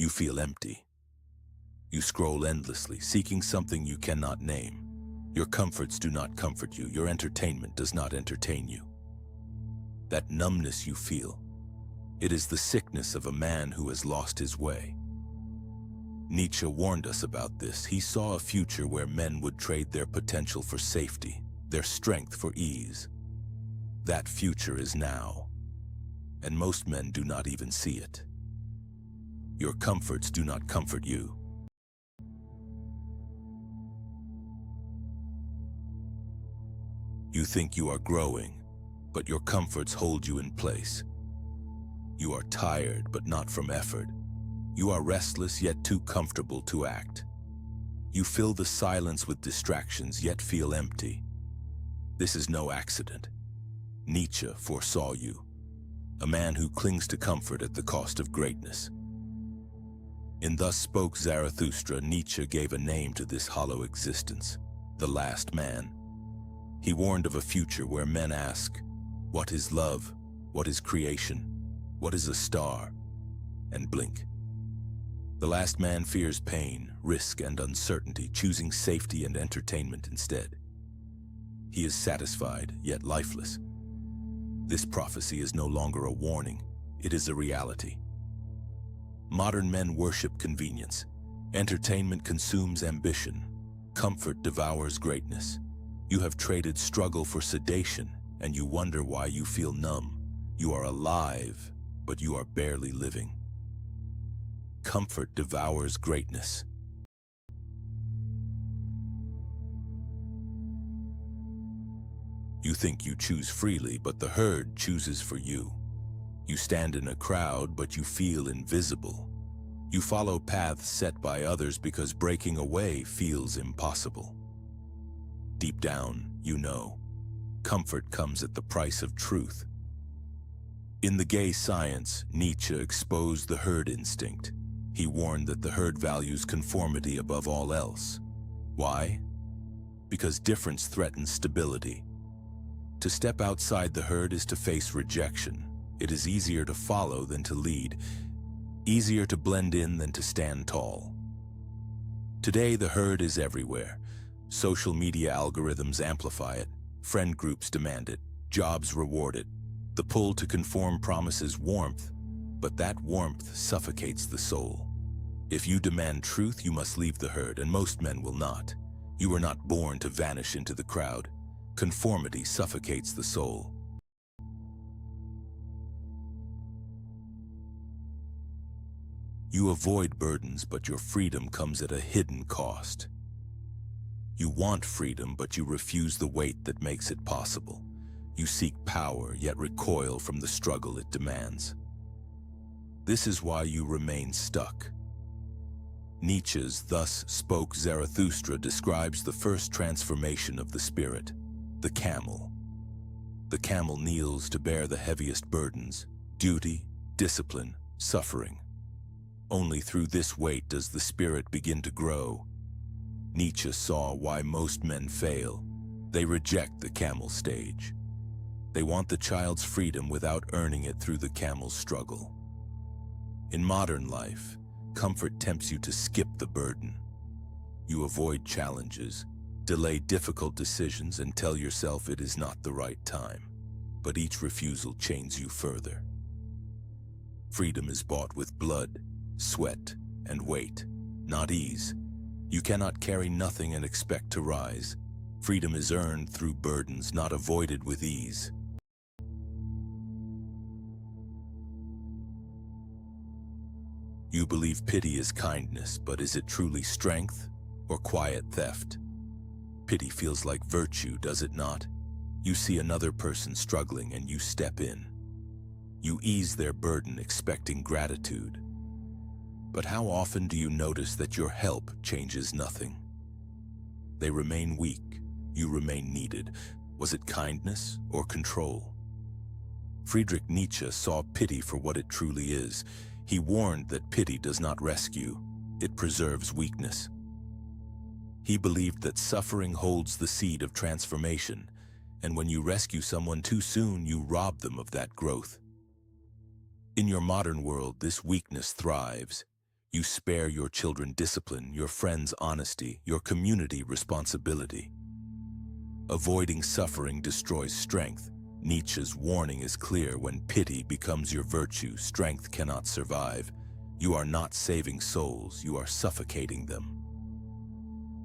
You feel empty. You scroll endlessly, seeking something you cannot name. Your comforts do not comfort you. Your entertainment does not entertain you. That numbness you feel, it is the sickness of a man who has lost his way. Nietzsche warned us about this. He saw a future where men would trade their potential for safety, their strength for ease. That future is now, and most men do not even see it. Your comforts do not comfort you. You think you are growing, but your comforts hold you in place. You are tired, but not from effort. You are restless, yet too comfortable to act. You fill the silence with distractions, yet feel empty. This is no accident. Nietzsche foresaw you, a man who clings to comfort at the cost of greatness. In Thus Spoke Zarathustra, Nietzsche gave a name to this hollow existence, the last man. He warned of a future where men ask, what is love? What is creation? What is a star? And blink. The last man fears pain, risk, and uncertainty, choosing safety and entertainment instead. He is satisfied, yet lifeless. This prophecy is no longer a warning, it is a reality. Modern men worship convenience. Entertainment consumes ambition. Comfort devours greatness. You have traded struggle for sedation, and you wonder why you feel numb. You are alive, but you are barely living. Comfort devours greatness. You think you choose freely, but the herd chooses for you. You stand in a crowd, but you feel invisible. You follow paths set by others because breaking away feels impossible. Deep down, you know, comfort comes at the price of truth. In The Gay Science, Nietzsche exposed the herd instinct. He warned that the herd values conformity above all else. Why? Because difference threatens stability. To step outside the herd is to face rejection. It is easier to follow than to lead, easier to blend in than to stand tall. Today, the herd is everywhere. Social media algorithms amplify it, friend groups demand it, jobs reward it. The pull to conform promises warmth, but that warmth suffocates the soul. If you demand truth, you must leave the herd, and most men will not. You were not born to vanish into the crowd. Conformity suffocates the soul. You avoid burdens, but your freedom comes at a hidden cost. You want freedom, but you refuse the weight that makes it possible. You seek power, yet recoil from the struggle it demands. This is why you remain stuck. Nietzsche's Thus Spoke Zarathustra describes the first transformation of the spirit, the camel. The camel kneels to bear the heaviest burdens, duty, discipline, suffering. Only through this weight does the spirit begin to grow. Nietzsche saw why most men fail. They reject the camel stage. They want the child's freedom without earning it through the camel's struggle. In modern life, comfort tempts you to skip the burden. You avoid challenges, delay difficult decisions, and tell yourself it is not the right time. But each refusal chains you further. Freedom is bought with blood, sweat, and weight, not ease. You cannot carry nothing and expect to rise. Freedom is earned through burdens, not avoided with ease. You believe pity is kindness, but is it truly strength or quiet theft? Pity feels like virtue, does it not? You see another person struggling and you step in. You ease their burden, expecting gratitude. But how often do you notice that your help changes nothing? They remain weak, you remain needed. Was it kindness or control? Friedrich Nietzsche saw pity for what it truly is. He warned that pity does not rescue, it preserves weakness. He believed that suffering holds the seed of transformation, and when you rescue someone too soon, you rob them of that growth. In your modern world, this weakness thrives. You spare your children discipline, your friends honesty, your community responsibility. Avoiding suffering destroys strength. Nietzsche's warning is clear: when pity becomes your virtue, strength cannot survive. You are not saving souls, you are suffocating them.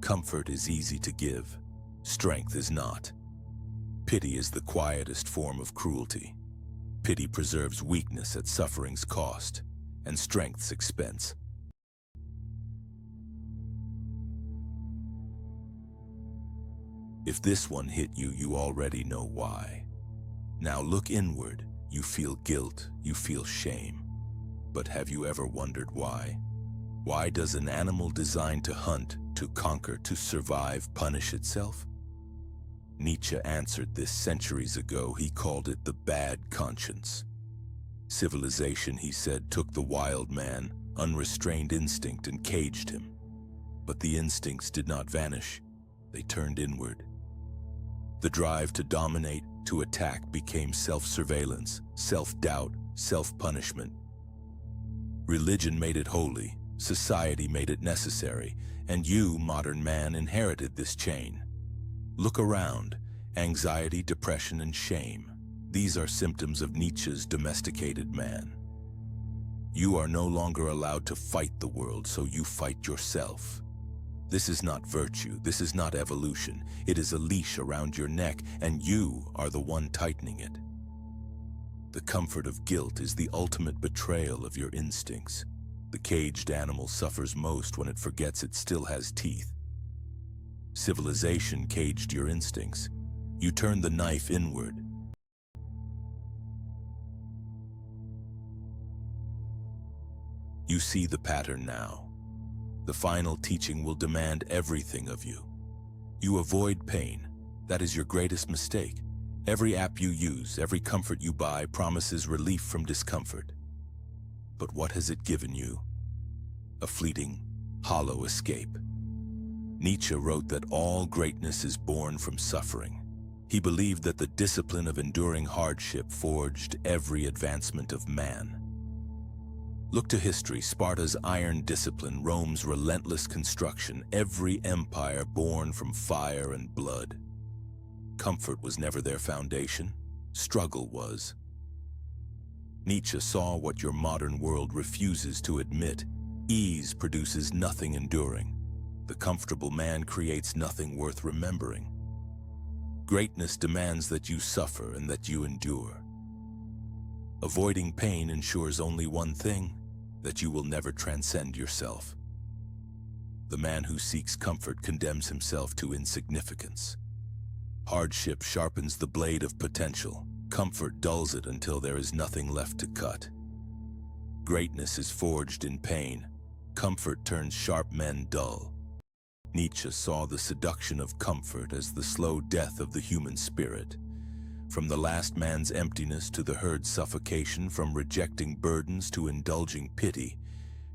Comfort is easy to give, strength is not. Pity is the quietest form of cruelty. Pity preserves weakness at suffering's cost and strength's expense. If this one hit you, you already know why. Now look inward. You feel guilt, you feel shame. But have you ever wondered why? Why does an animal designed to hunt, to conquer, to survive, punish itself? Nietzsche answered this centuries ago. He called it the bad conscience. Civilization, he said, took the wild man, unrestrained instinct, and caged him. But the instincts did not vanish. They turned inward. The drive to dominate, to attack, became self-surveillance, self-doubt, self-punishment. Religion made it holy, society made it necessary, and you, modern man, inherited this chain. Look around. Anxiety, depression, and shame. These are symptoms of Nietzsche's domesticated man. You are no longer allowed to fight the world, so you fight yourself. This is not virtue, this is not evolution. It is a leash around your neck, and you are the one tightening it. The comfort of guilt is the ultimate betrayal of your instincts. The caged animal suffers most when it forgets it still has teeth. Civilization caged your instincts. You turn the knife inward. You see the pattern now. The final teaching will demand everything of you. You avoid pain. That is your greatest mistake. Every app you use, every comfort you buy promises relief from discomfort. But what has it given you? A fleeting, hollow escape. Nietzsche wrote that all greatness is born from suffering. He believed that the discipline of enduring hardship forged every advancement of man. Look to history: Sparta's iron discipline, Rome's relentless construction, every empire born from fire and blood. Comfort was never their foundation, struggle was. Nietzsche saw what your modern world refuses to admit. Ease produces nothing enduring. The comfortable man creates nothing worth remembering. Greatness demands that you suffer and that you endure. Avoiding pain ensures only one thing: that you will never transcend yourself. The man who seeks comfort condemns himself to insignificance. Hardship sharpens the blade of potential. Comfort dulls it until there is nothing left to cut. Greatness is forged in pain. Comfort turns sharp men dull. Nietzsche saw the seduction of comfort as the slow death of the human spirit. From the last man's emptiness to the herd's suffocation, from rejecting burdens to indulging pity,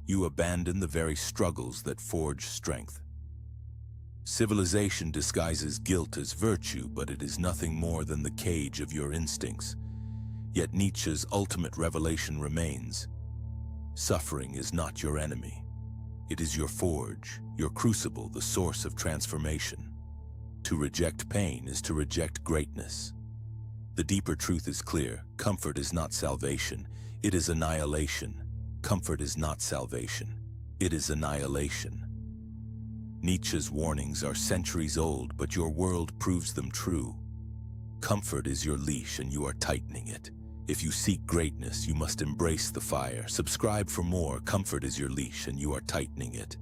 you abandon the very struggles that forge strength. Civilization disguises guilt as virtue, but it is nothing more than the cage of your instincts. Yet Nietzsche's ultimate revelation remains: suffering is not your enemy. It is your forge, your crucible, the source of transformation. To reject pain is to reject greatness. The deeper truth is clear: comfort is not salvation, it is annihilation. Comfort is not salvation, it is annihilation. Nietzsche's warnings are centuries old, but your world proves them true. Comfort is your leash and you are tightening it. If you seek greatness, you must embrace the fire. Subscribe for more. Comfort is your leash and you are tightening it.